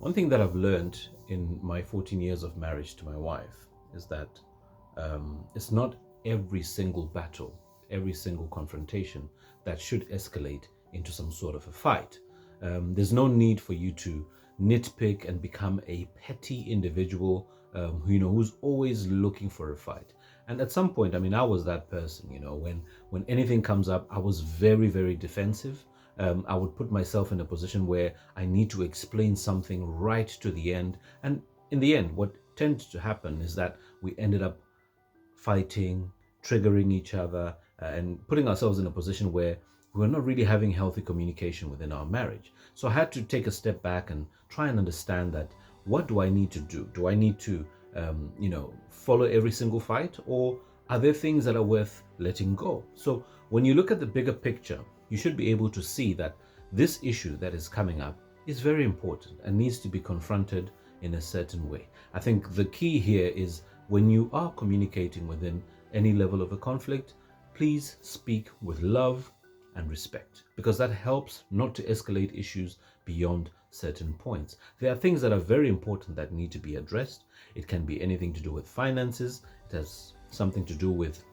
One thing that I've learned in my 14 years of marriage to my wife is that it's not every single battle, every single confrontation that should escalate into some sort of a fight. There's no need for you to nitpick and become a petty individual who's always looking for a fight. And at some point, I was that person, when anything comes up, I was very, very defensive. I would put myself in a position where I need to explain something right to the end. And in the end, what tends to happen is that we ended up fighting, triggering each other, and putting ourselves in a position where we're not really having healthy communication within our marriage. So I had to take a step back and try and understand that what do I need to do? Do I need to, follow every single fight, or are there things that are worth letting go? So when you look at the bigger picture, you should be able to see that this issue that is coming up is very important and needs to be confronted in a certain way. I think the key here is when you are communicating within any level of a conflict, please speak with love and respect, because that helps not to escalate issues beyond certain points. There are things that are very important that need to be addressed. It can be anything to do with finances. It has something to do with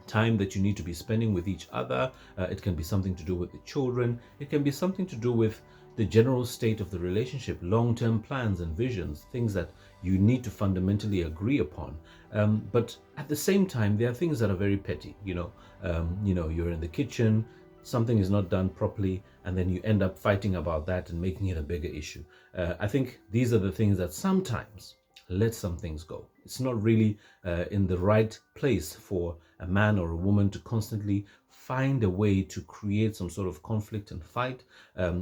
time that you need to be spending with each other. It can be something to do with the children. It can be something to do with the general state of the relationship, long-term plans and visions, things that you need to fundamentally agree upon. But at the same time, there are things that are very petty. You're in the kitchen, something is not done properly, and then you end up fighting about that and making it a bigger issue. I think these are the things that sometimes let some things go. It's not really in the right place for a man or a woman to constantly find a way to create some sort of conflict and fight.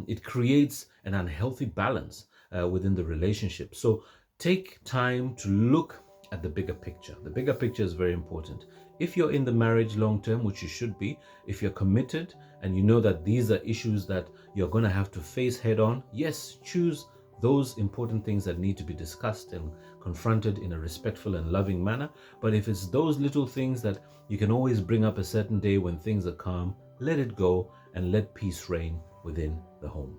It creates an unhealthy balance within the relationship. So take time to look at the bigger picture. The bigger picture is very important. If you're in the marriage long term, which you should be, if you're committed and you know that these are issues that you're going to have to face head on, yes, choose those important things that need to be discussed and confronted in a respectful and loving manner. But if it's those little things that you can always bring up a certain day when things are calm, let it go and let peace reign within the home.